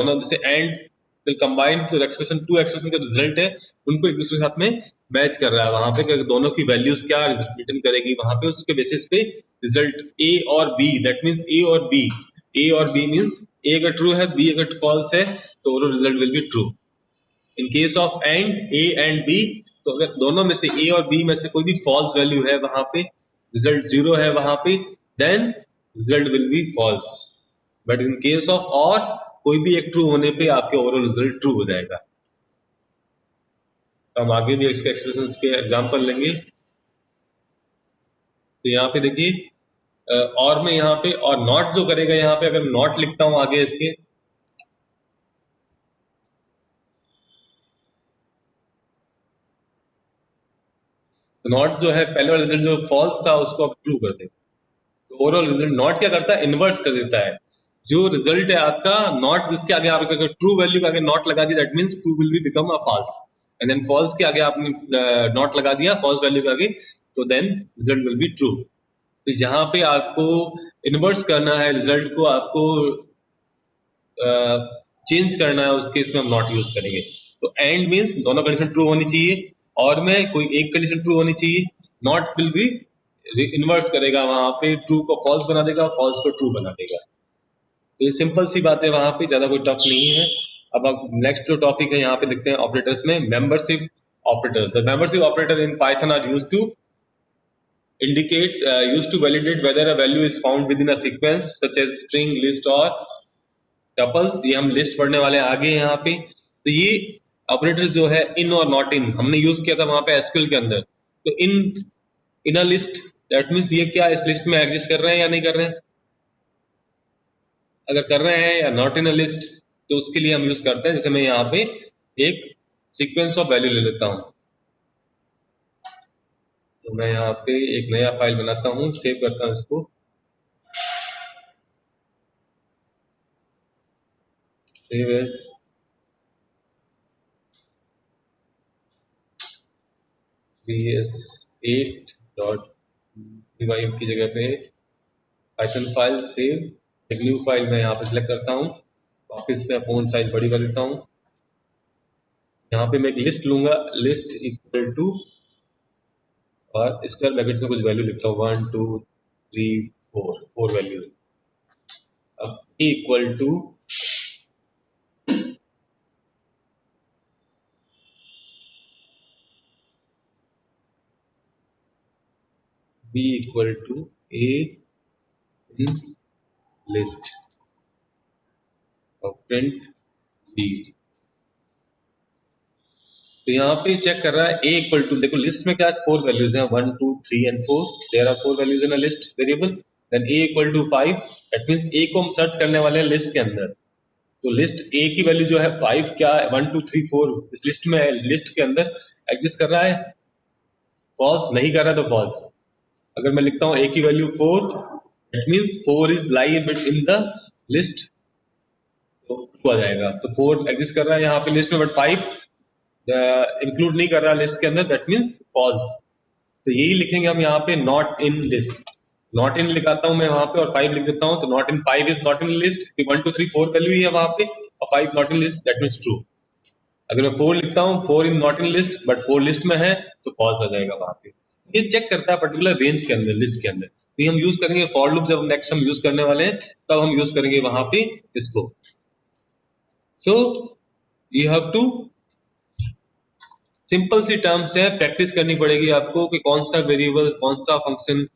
दोनों जैसे and will combine तो एक्सप्रेशन टू एक्सप्रेशन का रिजल्ट है उनको एक दूसरे के साथ में मैच कर रहा है वहां पे दोनों की वैल्यूज क्या रिटर्न करेगी वहां पे उसके बेसिस पे रिजल्ट ए और बी दैट मींस ए और बी मींस ए अगर ट्रू है बी अगर फॉल्स है तो result will be true. In case of and A and B तो अगर दोनों में से ए और बी में से कोई भी फॉल्स वैल्यू है वहां पे रिजल्ट जीरो है वहां पे then result will be false. But in case of और कोई भी एक ट्रू होने पे आपके ओवरऑल रिजल्ट ट्रू हो जाएगा। तो हम आगे भी इसके एक्सप्रेशंस के एग्जांपल लेंगे। तो यहाँ पे देखिए और में यहाँ पे और नॉट जो करेगा यहाँ पे अगर नॉट लिखता हूं आगे इसके तो नॉट जो है पहले वाला रिजल्ट जो फॉल्स था उसको अब ट्रू कर देगा। तो ओवरऑल रिजल्ट नॉट क्या करता है इनवर्स कर देता है जो रिजल्ट है आपका नॉट इसके आगे आप ट्रू वैल्यू के आगे नॉट लगा दिया that means true will be become a false and then false के आगे आपने नॉट लगा दिया फॉल्स वैल्यू के आगे तो then result will be true. तो यहाँ पे आपको इनवर्स करना है रिजल्ट को आपको चेंज करना है उस केस में हम नॉट यूज करेंगे। तो एंड मींस दोनों कंडीशन ट्रू होनी चाहिए और में कोई एक कंडीशन ट्रू होनी चाहिए नॉट विल बी इनवर्स करेगा वहां पे ट्रू को फॉल्स बना देगा फॉल्स को ट्रू बना देगा। तो ये सिंपल सी बात है वहां पे ज्यादा कोई टफ नहीं है। अब नेक्स्ट जो टॉपिक है यहाँ पे देखते हैं ऑपरेटर्स में membership operator. The membership operator in Python are used to indicate used to validate whether a value is found within a sequence such as string list or tuples. ये हम list पढ़ने वाले आगे यहाँ पे। तो ये ऑपरेटर जो है इन और नॉट इन हमने यूज किया था वहां पे एसक्यूएल के अंदर। तो इन अ लिस्ट दैट मींस ये क्या इस लिस्ट में एग्जिस्ट कर रहे हैं या नहीं कर रहे हैं अगर कर रहे हैं या नॉट इन अ लिस्ट तो उसके लिए हम यूज करते हैं जैसे मैं यहाँ पे एक सीक्वेंस ऑफ वैल्यू ले लेता हूँ। तो मैं यहाँ पे एक नया फाइल बनाता हूँ सेव करता हूँ इसको सेव एज bs8.py की जगह पे पाइथन फाइल सेव एक न्यू फाइल मैं यहाँ पे सिलेक्ट करता हूँ वापस मैं फोन साइज बड़ी कर देता हूँ। यहाँ पे मैं एक लिस्ट लूंगा लिस्ट इक्वल टू और स्क्वायर ब्रैकेट में कुछ वैल्यू लिखता हूँ 1 2 3 4 वैल्यूज। अब equal to b equal to a in list और प्रिंट b। तो यहाँ पे चेक कर रहा है a इक्वल टू देखो लिस्ट में क्या 4 वैल्यूज हैं 1 2 3 and 4 there are 4 values in a list variable then a equal to 5 that means a को हम सर्च करने वाले हैं लिस्ट के अंदर। तो लिस्ट a की वैल्यू जो है 5 क्या 1 2 3 4 इस लिस्ट में लिस्ट के अंदर एग्जिस्ट कर रहा है फॉल्स नहीं कर रहा है तो फॉल्स। अगर मैं लिखता हूँ a की value 4 that means 4 is lie in the list तो ट्रू आ जाएगा। तो 4 एग्जिस्ट कर रहा है यहाँ पे लिस्ट में बट 5 इंक्लूड नहीं कर रहा लिस्ट के अंदर दैट मींस फॉल्स। तो यही लिखेंगे हम यहाँ पे not in list not in लिखाता हूँ मैं वहां पे और 5 लिख देता हूँ तो not in 5 is not in list 1 2 3 4 value ही है वहां पे और 5 not in list that means true. अगर मैं 4 लिखता हूँ 4 in not in list but 4 list में है तो फॉल्स आ जाएगा वहां पे। ये चेक करता है पर्टिकुलर रेंज के अंदर लिस्ट के अंदर। तो हम यूज करेंगे फॉर लूप जब नेक्स्ट हम यूज करने वाले हैं तब हम यूज करेंगे वहां पे इसको। So you have to simple see terms है प्रैक्टिस करनी पड़ेगी आपको कि कौन सा वेरिएबल कौन सा फंक्शन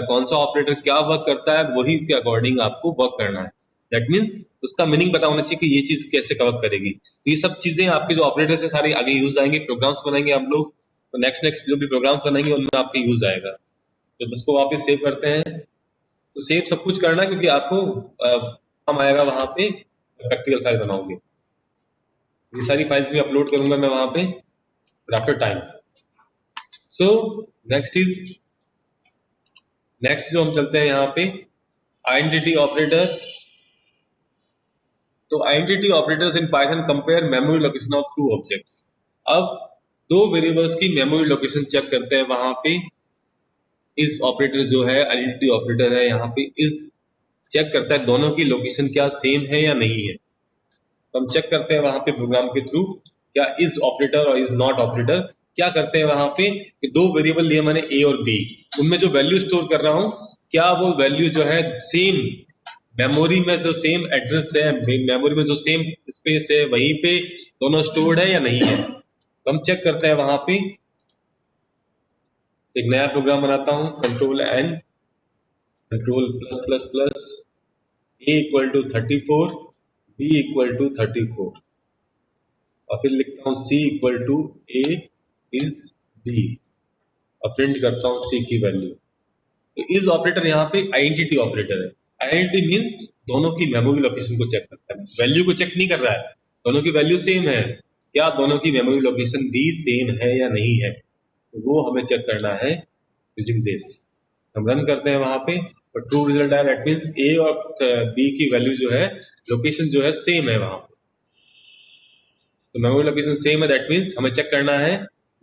कौन सा ऑपरेटर क्या वर्क करता है वही के अकॉर्डिंग आपको वर्क करना है। दैट मींस उसका मीनिंग पता होना चाहिए कि ये चीज कैसे वर्क करेगी। तो ये सब चीजें आपके जो ऑपरेटर्स है सारे आगे यूज आएंगे प्रोग्राम्स बनाएंगे हम लोग तो नेक्स्ट जो भी प्रोग्राम्स बनाएंगे उनमें आपके यूज आएगा। तो उसको वापस सेव करते हैं तो सेव सब कुछ करना क्योंकि आपको काम आएगा वहां पे प्रैक्टिकल फाइल बनाओगे। ये सारी फाइल्स भी अपलोड करूंगा मैं वहां पे after time। so next जो हम चलते हैं यहाँ पे आइडेंटिटी ऑपरेटर। तो identity operators in Python compare memory location of two objects. अब दो वेरिएबल्स की मेमोरी लोकेशन चेक करते हैं वहां पे इस ऑपरेटर जो है आइडेंटिटी ऑपरेटर है यहाँ पे इस चेक करता है दोनों की लोकेशन क्या सेम है या नहीं है। तो हम चेक करते हैं वहां पे प्रोग्राम के थ्रू क्या इज ऑपरेटर और इज नॉट ऑपरेटर क्या करते हैं वहां पे कि दो वेरिएबल लिए मैंने ए और बी, उनमें जो वैल्यू स्टोर कर रहा हूँ क्या वो वैल्यू जो है सेम मेमोरी में जो सेम एड्रेस है, मेमोरी में जो सेम स्पेस है वहीं पे दोनों स्टोर्ड है या नहीं है। तो हम चेक करते हैं वहां पे, एक नया प्रोग्राम बनाता हूँ, control N, control plus plus plus, A equal to 34, B equal to 34 और फिर लिखता हूँ C equal to A is B और प्रिंट करता हूँ सी की वैल्यू। तो इज ऑपरेटर यहाँ पे आइडेंटिटी ऑपरेटर है। आइडेंटिटी मींस दोनों की मेमोरी लोकेशन को चेक करता है, वैल्यू को चेक नहीं कर रहा है, दोनों की वैल्यू सेम है, क्या दोनों की मेमोरी लोकेशन भी सेम है या नहीं है, तो वो हमें चेक करना है यूजिंग दिस। हम रन करते हैं वहां पे और ट्रू रिजल्ट आया, दैट मींस ए और बी की वैल्यू जो है लोकेशन जो है सेम है वहां पे, तो मेमोरी लोकेशन सेम है, दैट मींस हमें चेक करना है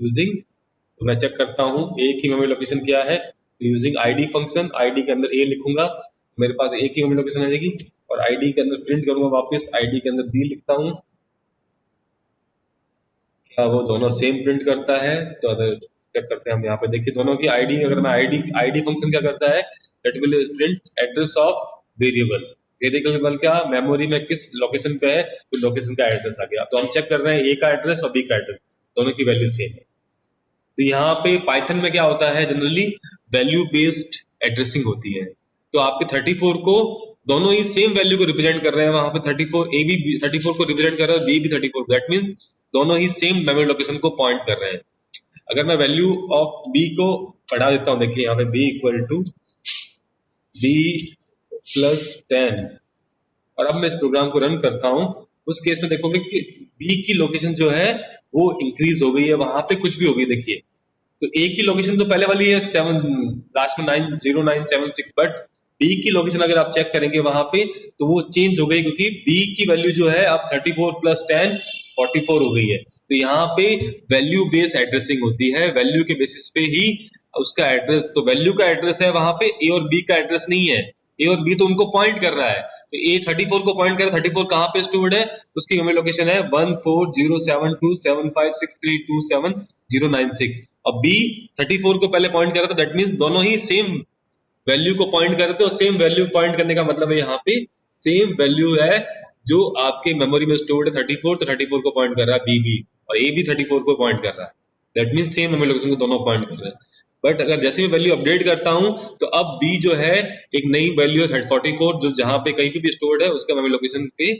यूजिंग, तो मैं चेक करता हूँ ए की मेमोरी लोकेशन क्या है, यूजिंग आईडी फंक्शन, आईडी के अंदर ए लिखूंगा तो मेरे पास ए की मेमोरी लोकेशन आ जाएगी और आईडी के अंदर प्रिंट करूंगा वापस, आईडी के अंदर बी लिखता हूँ, क्या वो दोनों सेम प्रिंट करता है, तो अगर चेक करते हैं हम यहाँ पे, देखिए दोनों की आईडी, अगर मैं आईडी फंक्शन क्या करता है, that will print address of variable, variable क्या मेमोरी में किस लोकेशन पे है तो लोकेशन का एड्रेस आ गया, तो हम चेक कर रहे हैं ए का एड्रेस और बी का एड्रेस, दोनों की वैल्यू सेम है। तो यहाँ पे पाइथन में क्या होता है, जनरली वैल्यू बेस्ड एड्रेसिंग होती है, तो आपके 34 को दोनों ही सेम वैल्यू को रिप्रेजेंट कर रहे हैं, वहां पे 34 ए भी 34 को रिप्रेजेंट कर रहा है, बी भी 34, दैट मींस दोनों ही सेम मेमोरी लोकेशन को पॉइंट कर रहे हैं। अगर मैं वैल्यू ऑफ बी को बढ़ा देता हूँ, देखिए यहाँ पे B equal to B plus 10 और अब मैं इस प्रोग्राम को रन करता हूँ, उस केस में देखोगे कि बी की लोकेशन जो है वो इंक्रीज हो गई है, वहां पे कुछ भी हो गई, देखिए तो ए की लोकेशन तो पहले वाली है 7, लास्ट में 90976, बट बी की लोकेशन अगर आप चेक करेंगे वहां पे तो वो चेंज हो गई, क्योंकि बी की वैल्यू जो है अब 34 प्लस 10 44 हो गई है। तो यहाँ पे वैल्यू बेस्ड एड्रेसिंग होती है, वैल्यू के बेसिस पे ही उसका एड्रेस, तो वैल्यू का एड्रेस है वहां पे, ए और बी का एड्रेस नहीं है, ए और बी तो उनको पॉइंट कर रहा है, तो ए 34 को पॉइंट कर रहा है, 34 कहाँ पे स्टोर्ड है, उसकी मेमोरी लोकेशन है 14072756327096 और बी 34 को पहले पॉइंट कर रहा था, दैट मींस दोनों ही सेम वैल्यू को पॉइंट कर रहे थे, और सेम वैल्यू पॉइंट करने का मतलब है यहाँ पे सेम वैल्यू है जो आपके मेमोरी में स्टोर्ड है 34, तो 34 को पॉइंट कर रहा है बी भी, और ए भी 34 को पॉइंट कर रहा है, that means same memory location को दोनों पॉइंट कर रहे हैं। बट अगर जैसे मैं वैल्यू अपडेट करता हूं तो अब बी जो है एक नई वैल्यू है 44, जो जहां पे कहीं पे भी स्टोर्ड है उसका मेमोरी लोकेशन पे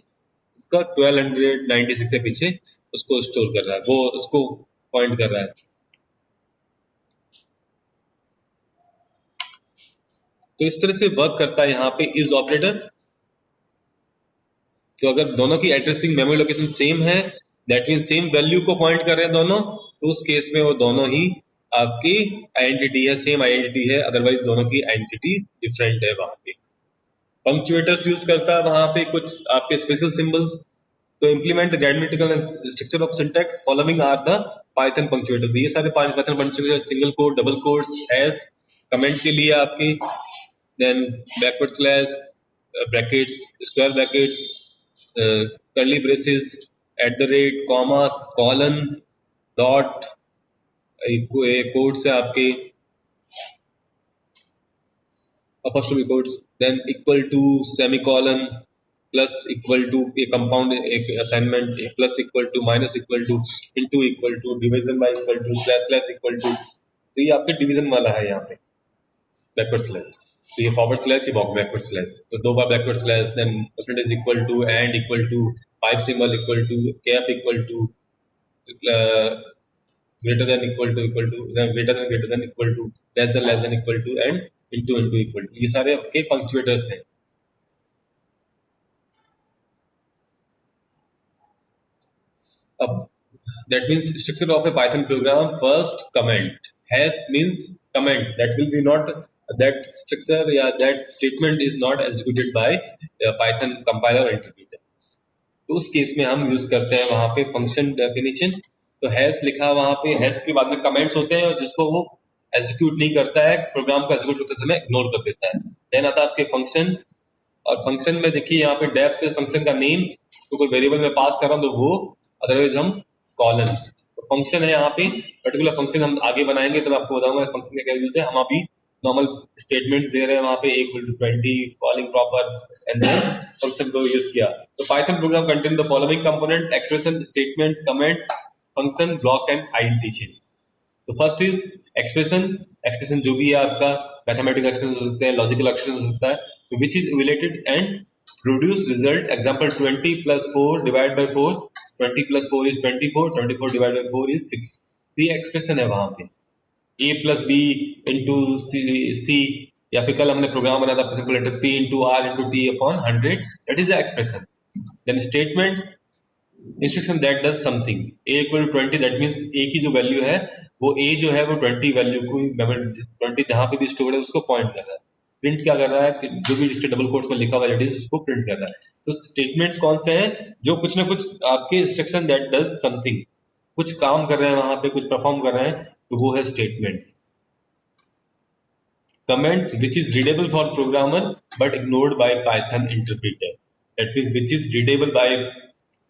उसका 1296 से पीछे उसको स्टोर कर रहा है, वो उसको पॉइंट कर रहा है। तो इस तरह से वर्क करता है यहाँ पे इज ऑपरेटर। तो अगर दोनों की एड्रेसिंग मेमोरी लोकेशन सेम है, दैट मीन सेम वैल्यू को पॉइंट कर रहे हैं दोनों, तो उस केस में वो दोनों ही आपकी आइडेंटिटी है, सेम आइडेंटिटी है, अदरवाइज दोनों की आइडेंटिटी डिफरेंट है वहां पे। पंक्चुएटर्स यूज करता है वहां पे कुछ आपके स्पेशल सिंबल्स, तो implement the grammatical and structure of syntax following are the Python punctuator. ये सारे Python punctuator, single quote, double quotes, hash, comment के लिए आपकी, then backward slash, brackets, square brackets, curly braces, at the rate, commas, colon, dot, quotes है आपके apostrophe quotes, then equal to, semicolon, plus equal to, a compound एक assignment, a plus equal to, minus equal to, into equal to, division by equal to, slash slash equal to, तो ये आपके division वाला है यहाँ पे backward slash, तो ये फॉरवर्ड स्लैश, ये बैकवर्ड स्लैश, तो दो बार backward slash, then percentage equal to, and equal to, pipe symbol equal to, cap equal to, greater than equal to, greater than equal to, less than equal to, and into equal to, ये सारे आपके पंक्चुएटर्स हैं। अब that means structure of a Python program, first comment, hash means comment, that will be not, that structure या that statement is not executed by Python compiler or interpreter, तो उस case में हम यूज करते हैं वहां पे फंक्शन डेफिनेशन, तो हैश लिखा वहां पे, हैश के बाद में कमेंट्स होते हैं जिसको वो एग्जीक्यूट नहीं करता है, प्रोग्राम को एग्जीक्यूट करते समय इग्नोर कर देता है, देन आता है आपके फंक्शन, और फंक्शन में देखिए यहाँ पे डेफ से फंक्शन का नेम तो कोई वेरिएबल में पास कर रहा हूँ तो वो, अदरवाइज हम कॉलन। तो फंक्शन है यहाँ पे पर्टिकुलर फंक्शन हम आगे बनाएंगे तो मैं आपको बताऊंगा फंक्शन का क्या यूज है। हम अभी नॉर्मल स्टेटमेंट दे रहे हैं वहाँ पे =20 calling proper and then function को यूज किया। तो Python program contain the following component expression statements comments function block and identification. तो फर्स्ट इज एक्सप्रेशन। एक्सप्रेशन जो भी है आपका मैथमेटिकल एक्सप्रेशन हो सकता है, लॉजिकल एक्सप्रेशन हो सकता है, which is related and produce result. Example 20 + 4 divide by 4, 20 + 4 is 24, 24 divide by 4 is 6। तो ये एक्सप्रेशन है वहां पे a + b इंटू c, या फिर कल हमने प्रोग्राम बनाया था simple letter p into r into t upon 100, that is the expression. Then statement instruction that does something. a = 20 that means a की जो वैल्यू है वो a जो है वो 20 वैल्यू को 20 जहां पे भी स्टोर है उसको पॉइंट कर रहा है। प्रिंट क्या कर रहा है कि जो भी जिसके डबल कोट्स में लिखा हुआ है उसको प्रिंट कर रहा है। तो स्टेटमेंट्स कौन से हैं जो कुछ ना कुछ आपके इंस्ट्रक्शन दैट डज समथिंग, कुछ काम कर रहे हैं वहां पे, कुछ परफॉर्म कर रहे हैं, तो वो है statements. Comments which is readable for programmer but ignored by Python interpreter. That means which is readable by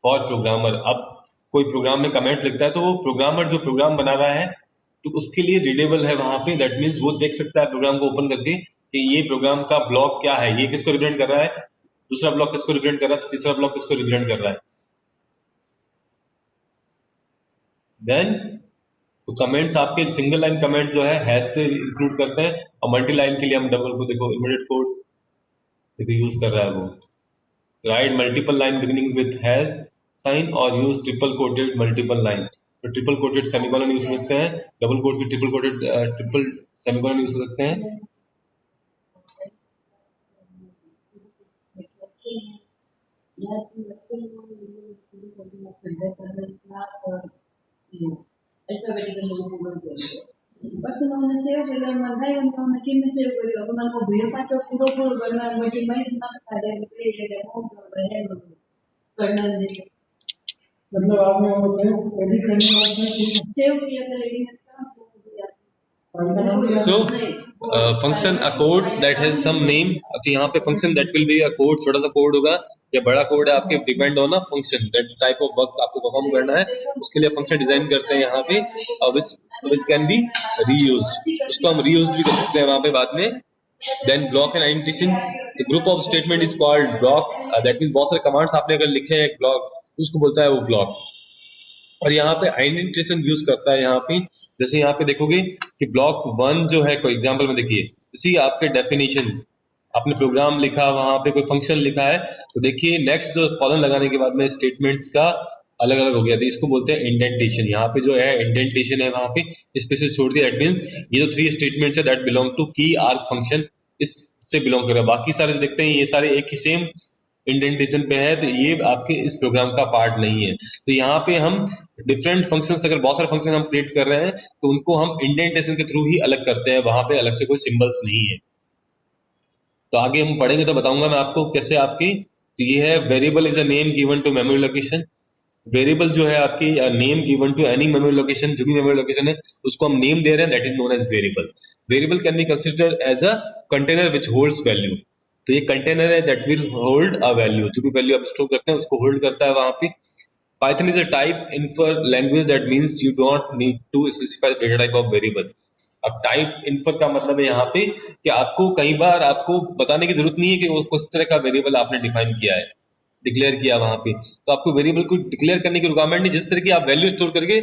for programmer. अब कोई प्रोग्राम में कमेंट लिखता है तो वो प्रोग्रामर जो प्रोग्राम बना रहा है तो उसके लिए रीडेबल है वहां पे। दैट मींस वो देख सकता है प्रोग्राम को ओपन करके कि ये प्रोग्राम का ब्लॉक क्या है, ये किसको रिप्रेजेंट कर रहा है, दूसरा ब्लॉक किसको रिप्रेजेंट कर रहा है, तीसरा ब्लॉक किसको रिप्रेजेंट कर रहा है। देन तो कमेंट्स आपके सिंगल लाइन कमेंट जो है हैश से इंक्लूड करते हैं, और मल्टी लाइन के लिए हम डबल को देखो इमीडिएट कोट्स देखो यूज कर रहा है वो। Write multiple line beginning with hash sign और use triple quoted multiple line. तो ट्रिपल कोटेड सेमीकोलन यूज कर सकते हैं, डबल कोट्स में ट्रिपल सेमीकोलन यूज कर सकते हैं। बस उन्होंने सेव किया मन है उन्होंने किन सेव किया तो उन्होंने भीड़ पाचो पूरा पूरा करना मीटिंग में इतना फायदे निकले ये देखो रहे करना नहीं। मतलब आपने वो सेव एडिट करने वाला सेव किया था लेकिन So function a code that has some name। तो यहाँ पे function that will be a code, छोटा सा कोड होगा या बड़ा कोड है आपके depend on function that type of work आपको परफॉर्म करना है, उसके लिए फंक्शन डिजाइन करते हैं यहाँ पे, which can be reused। उसको हम reused भी कर सकते हैं वहाँ पे बाद में। Then block and identification, the group of statement is called block। that means बहुत सारे कमांड्स आपने अगर लिखे हैं एक ब्लॉक उसको बोलता है वो ब्लॉक। और यहाँ पे आइडेंटिफिकेशन यूज करता है यहाँ पे, जैसे यहाँ पे देखोगे कि ब्लॉक 1 जो है, कोई एग्जांपल में देखिए इसी आपके डेफिनेशन आपने प्रोग्राम लिखा वहां पे कोई फंक्शन लिखा है तो देखिए नेक्स्ट जो कॉलन लगाने के बाद में स्टेटमेंट्स का अलग अलग हो गया था, इसको बोलते हैं इंडेंटेशन। यहाँ पे जो है इंडेंटेशन है वहां पे स्पेसिस छोड़ दिया। दैट मींस ये जो 3 स्टेटमेंट्स है दैट बिलोंग टू की आर्क फंक्शन, इससे बिलोंग कर रहा है। बाकी सारे जो देखते हैं ये सारे एक ही सेम इंडेंटेशन पे है, तो ये आपके इस प्रोग्राम का पार्ट नहीं है। तो यहाँ पे हम डिफरेंट फंक्शंस, अगर बहुत सारे फंक्शन हम क्रिएट कर रहे हैं तो उनको हम इंडेंटेशन के थ्रू ही अलग करते हैं, वहां पे अलग से कोई सिंबल्स नहीं है। तो आगे हम पढ़ेंगे तो बताऊंगा मैं आपको कैसे आपकी। तो ये है variable is a name given to memory location. Variable जो है आपकी name given to any memory location, जो भी मेमोरी लोकेशन है उसको हम नेम दे रहे हैं, that is known as variable. Variable can be considered as a container which holds value. तो ये कंटेनर है that will hold a value, जो भी वैल्यू आप स्टोर करते हैं उसको होल्ड करता है वहां पे। Python is a type infer language, that means you don't need to specify data type of variable. अब टाइप इन्फर का मतलब है यहाँ पे कि आपको कई बार आपको बताने की जरूरत नहीं है कि वो किस तरह का वेरिएबल आपने डिफाइन किया है, डिक्लेयर किया वहां पे। तो आपको वेरिएबल को डिक्लेयर करने की रिक्वायरमेंट नहीं, जिस तरह की आप वैल्यू स्टोर करके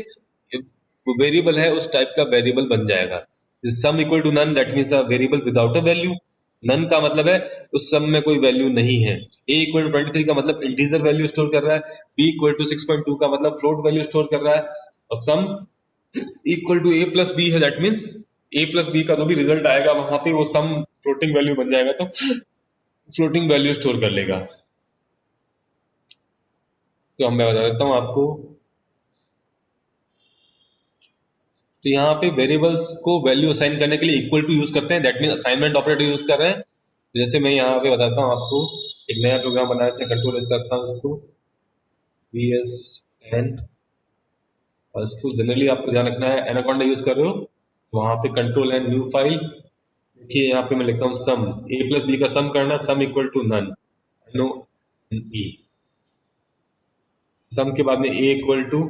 वो वेरिएबल है उस टाइप का वेरिएबल बन जाएगा। Sum equal to none, that means a variable without a value. None का मतलब है उस सम में कोई वैल्यू नहीं है। a = 23 का मतलब इंटीजर वैल्यू स्टोर कर रहा है। b = 6.2 का मतलब फ्लोट वैल्यू स्टोर कर रहा है। और सम = a + b है, दैट मींस a + b का जो भी रिजल्ट आएगा वहां पे वो सम फ्लोटिंग वैल्यू बन जाएगा, तो फ्लोटिंग वैल्यू स्टोर कर लेगा। तो अब मैं बता देता हूँ आपको। तो यहाँ पे वेरिएबल्स को वैल्यू असाइन करने के लिए इक्वल टू यूज करते हैं, that mean assignment operator use कर रहे हैं। जैसे मैं यहाँ पे बताता हूँ आपको, एक नया प्रोग्राम बनाया था, कंट्रोल एस करता हूँ उसको VS10, और इसको जनरली आपको ध्यान रखना है एनाकोंडा यूज कर रहे हो तो वहाँ पे कंट्रोल एंड न्यू फाइल देखिए यहाँ पे मैं लिखता हूँ सम, a प्लस बी का सम करना, sum equal to none, no E. Sum के बाद में a इक्वल टू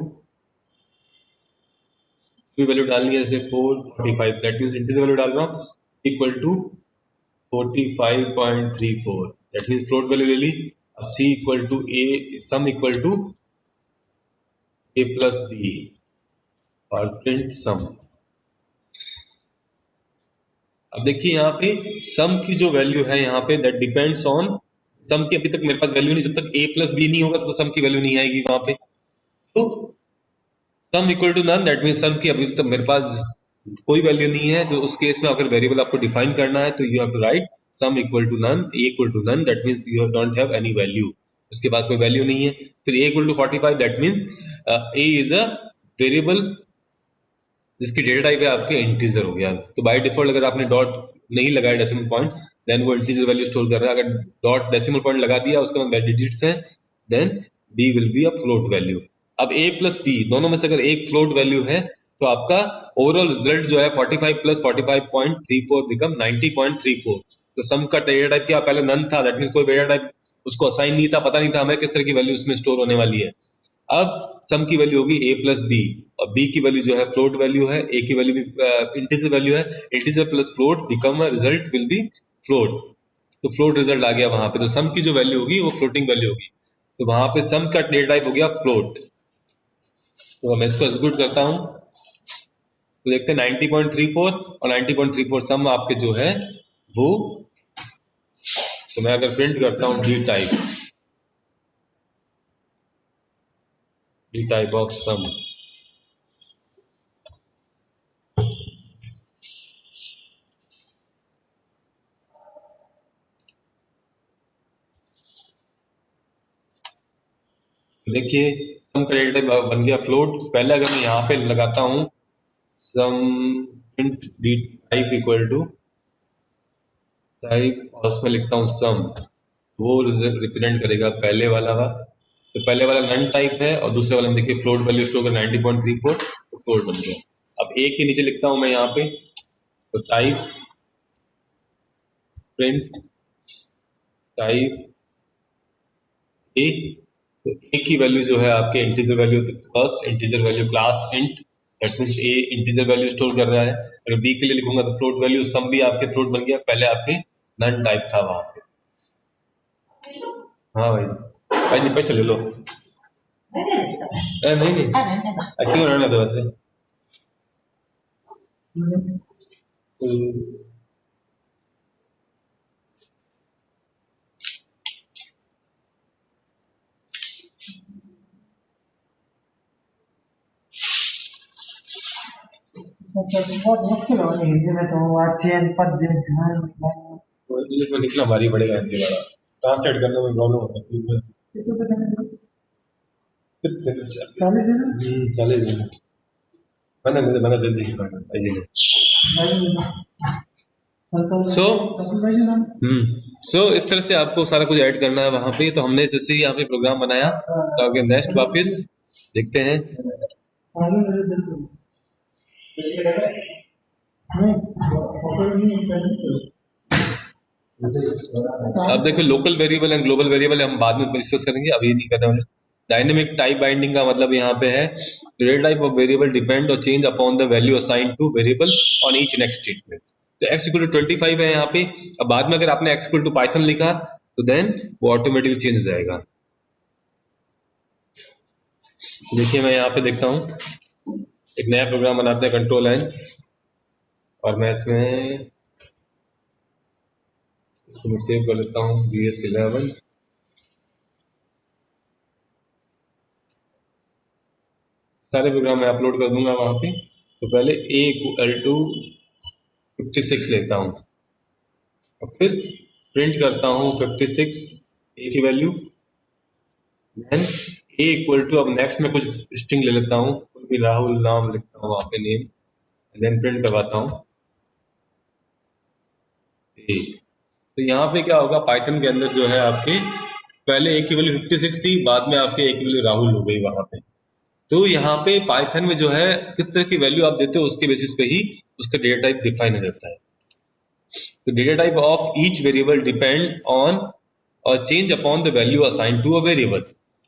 कोई वैल्यू डालनी है, जैसे 445, दैट मीन्स इंटीजर वैल्यू डाल रहा हूँ, equal to 45.34, that means float value ले ली। अब c equal to a, sum equal to a plus B और प्रिंट सम। अब देखिए यहाँ पे सम की जो वैल्यू है यहाँ पे दैट डिपेंड्स ऑन, सम की अभी तक मेरे पास वैल्यू नहीं, जब तक a प्लस बी नहीं होगा तो सम की वैल्यू नहीं आएगी वहां पे। तो sum equal to none, that means sum की अभी तक मेरे पास कोई वैल्यू नहीं है। तो उस केस में अगर वेरिएबल आपको डिफाइन करना है तो you have to write sum equal to none, a equal to none, that means you don't have any value, उसके पास कोई वैल्यू नहीं है। फिर a equal to 45, that means a is a variable जिसकी डेटा टाइप है आपके integer हो गया। तो बाय डिफॉल्ट अगर आपने डॉट नहीं लगाया डेसिमल पॉइंट, देन वो इंटीजर वैल्यू स्टोर कर रहा है। अगर डॉट डेसिमल पॉइंट लगा दिया, उसके बाद डिजिट्स हैं, then b will be a float value. अब a प्लस b दोनों में से अगर एक फ्लोट वैल्यू है तो आपका ओवरऑल रिजल्ट जो है 45 प्लस 45.34 बिकम 90.34। तो सम का डेटा टाइप क्या पहले नन था, दैट मीन्स कोई डेटा टाइप उसको असाइन नहीं था, पता नहीं था हमें किस तरह की वैल्यू उसमें स्टोर होने वाली है। अब सम की वैल्यू होगी a प्लस बी, और b की वैल्यू जो है फ्लोट वैल्यू है, a की वैल्यू भी इंटीजर वैल्यू है, integer plus float become result will B float. तो फ्लोट रिजल्ट आ गया वहां पे, तो सम की जो वैल्यू होगी वो फ्लोटिंग वैल्यू होगी, तो वहां पे सम का डेटा टाइप हो गया फ्लोट। तो मैं इसको एग्जीक्यूट करता हूं तो देखते हैं 90.34 और 90.34 सम आपके जो है वो। तो मैं अगर प्रिंट करता हूं डी टाइप ऑफ सम, देखिए सम का डेटा टाइप बन गया फ्लोट। पहले अगर मैं यहाँ पे लगाता हूँ sum print D type equal to type और उसमें लिखता हूँ सम, वो रिप्रेजेंट करेगा पहले वाला तो पहले वाला नन टाइप है, और दूसरे वाले में देखिए फ्लोट वैल्यू स्टोर कर 90.34, तो फ्लोट बन गया। अब a के नीचे लिखता हूं मैं यहाँ पे, तो टाइप प्रिंट टाइप a, तो a की वैल्यू जो है आपके integer value, first integer value class int, that means a integer value store कर रहा है। अगर b के लिए लिखूंगा तो फ्लोट वैल्यू, सम भी आपके फ्लोट बन गया, पहले आपके नन टाइप था वहां पे। हाँ भाई जी पैसे ले लो। नहीं क्यों रहने दो वैसे। बहुत मुश्किल हो रही हिंदी में तो वाच्यन पद इंग्लिश में लिखना भारी पड़ेगा, हिंदी वाला ट्रांसलेट करने में प्रॉब्लम होता है। 40 दिन मैंने दे दी सो इस तरह से आपको सारा कुछ ऐड करना है वहां पे। तो हमने जैसे ही यहाँ पे प्रोग्राम बनाया, तो आगे नेक्स्ट वापस देखते हैं। अब देखो local variable and global variable हम बाद में डिस्कस करेंगे, अभी नहीं करने वाले। डायनेमिक टाइप बाइंडिंग का मतलब यहाँ पे है real type of variable depend और change upon the value assigned to variable on each next statement. तो x इक्वल टू 25 है यहाँ पे। अब बाद में अगर आपने x इक्वल टू पाइथन लिखा तो देन वो ऑटोमेटिकली चेंज हो जाएगा। देखिए मैं यहाँ पे देखता हूँ एक नया प्रोग्राम बनाते हैं कंट्रोल एन, और मैं इसमें सेव कर लेता हूँ BS11। सारे प्रोग्राम मैं अपलोड कर दूंगा वहां पे। तो पहले a इक्वल टू 56 लेता हूँ और फिर प्रिंट करता हूँ 56 a की value, then a equal to, अब नेक्स्ट में कुछ स्ट्रिंग ले लेता हूँ, कोई भी राहुल नाम लिखता हूँ वहां पे नेम, देन प्रिंट करवाता हूँ a। तो यहाँ पे क्या होगा, पाइथन के अंदर जो है आपके पहले a की वैल्यू 56 थी, बाद में आपके a की वैल्यू राहुल हो गई वहां पे। तो यहाँ पे पाइथन में जो है किस तरह की वैल्यू आप देते हो उसके बेसिस पे ही उसका डेटा टाइप डिफाइन हो जाता है। तो data type of each variable depend on और change upon the value assign to a variable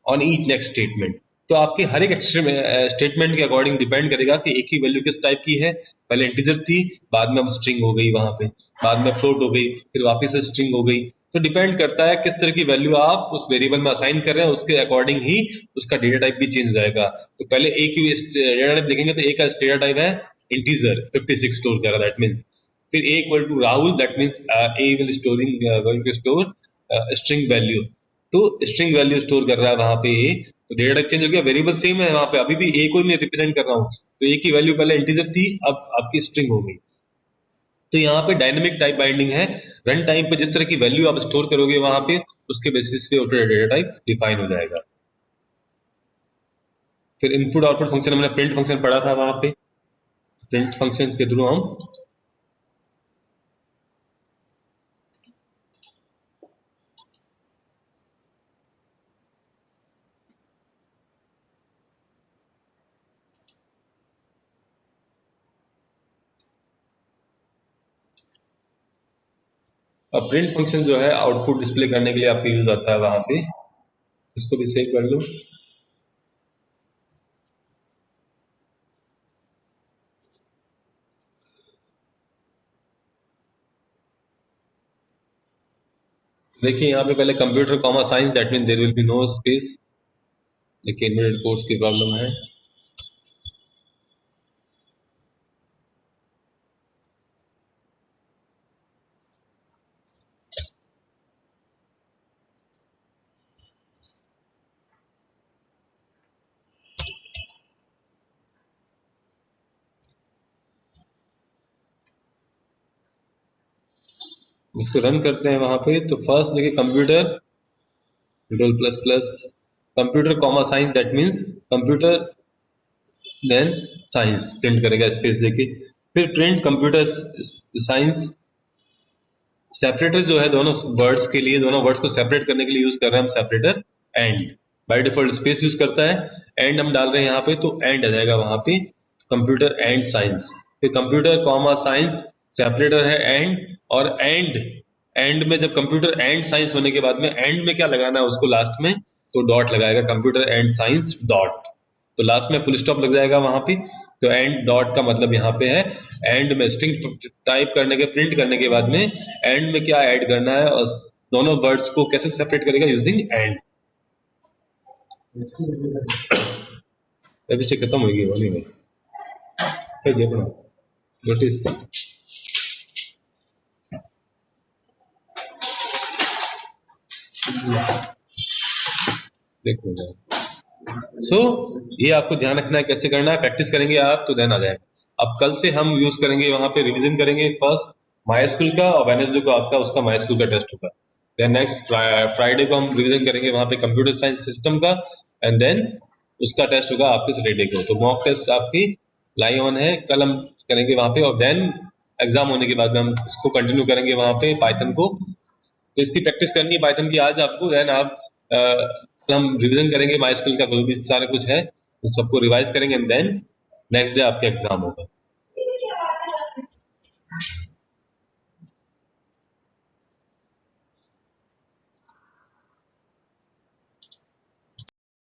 on each next statement. तो आपके हर एक स्टेटमेंट के अकॉर्डिंग डिपेंड करेगा कि एक ही वैल्यू किस टाइप की है। पहले इंटीजर थी, बाद में अब स्ट्रिंग हो गई, वहां पे बाद में फ्लोट हो गई, फिर वापस से स्ट्रिंग हो गई। तो डिपेंड करता है किस तरह की वैल्यू आप उस वेरिएबल में असाइन कर रहे हैं, उसके अकॉर्डिंग ही उसका डेटा टाइप भी चेंज हो जाएगा। तो पहले ए की डेटा टाइप देखेंगे तो ए का डेटा टाइप है इंटीजर 56 स्टोर कर रहा है, दैट मीन्स। फिर A equal to Rahul, that means A will storing going to store string value, तो स्ट्रिंग वैल्यू स्टोर कर रहा है वहां पे ए। तो डेटा टाइप चेंज हो गया, वेरिएबल सेम है वहां पे, अभी भी ए को मैं रिप्रेजेंट कर रहा हूँ। तो ए की वैल्यू पहले इंटीजर थी, अब आपकी स्ट्रिंग हो गई। तो यहाँ पे डायनेमिक टाइप बाइंडिंग है, रन टाइम पे जिस तरह की वैल्यू आप स्टोर करोगे वहां पे, उसके बेसिस पे डेटा टाइप डिफाइन हो जाएगा। फिर इनपुट आउटपुट फंक्शन हमने प्रिंट फंक्शन पढ़ा था, वहां पे प्रिंट फंक्शन के थ्रू हम अब प्रिंट फंक्शन जो है आउटपुट डिस्प्ले करने के लिए आपको यूज आता है वहां पे, इसको भी सेव कर लो। देखिए यहाँ पे पहले computer comma science, that mean there will be no space. देखिए इनवर्टेड कोर्स की प्रॉब्लम है। इसको रन करते हैं वहां पे। तो फर्स्ट देखिए computer control plus plus computer comma science, that means computer then science print करेगा स्पेस देके। फिर प्रिंट कंप्यूटर साइंस सेपरेटर जो है दोनों वर्ड्स के लिए, दोनों वर्ड्स को सेपरेट करने के लिए यूज कर रहे हैं हम separator and. By default space use करता है, एंड हम डाल रहे हैं यहाँ पे तो एंड आ जाएगा वहां पे कंप्यूटर एंड साइंस। फिर कंप्यूटर कॉमा साइंस सेपरेटर है एंड, और एंड में जब कंप्यूटर एंड साइंस होने के बाद में एंड में क्या लगाना है उसको लास्ट में, तो डॉट लगाएगा, कंप्यूटर एंड साइंस डॉट। तो लास्ट में फुल स्टॉप लग जाएगा वहां पे। तो एंड डॉट का मतलब यहाँ पे है एंड में स्ट्रिंग टाइप करने के, प्रिंट करने के बाद में एंड में क्या ऐड करना है और दोनों वर्ड्स को कैसे सेपरेट करेगा यूजिंग एंड। अभी खत्म होगी वो नहीं भाई अपना नोटिस देखो। सो ये आपको ध्यान रखना है कैसे करना है, प्रैक्टिस करेंगे आप तो देन आ जाएगा। अब कल से हम यूज करेंगे वहां पे रिवीजन करेंगे, फर्स्ट माई स्कूल का और वेडनेसडे को आपका उसका माई स्कूल का टेस्ट होगा। देन नेक्स्ट फ्राइडे को हम रिवीजन करेंगे वहां पे कंप्यूटर साइंस सिस्टम का, एंड देन उसका टेस्ट होगा आपके सैटरडे को। तो मॉक टेस्ट आपकी लाई ऑन है, कल हम करेंगे वहां पे, और देन एग्जाम होने के बाद में हम इसको कंटिन्यू करेंगे वहां पे पाइथन को। तो इसकी प्रैक्टिस करनी है पाइथन की आज आपको। देन आप हम रिवीजन करेंगे माई स्कूल का, कोई भी सारा कुछ है तो सबको रिवाइज करेंगे, एंड देन नेक्स्ट डे आपका एग्जाम होगा।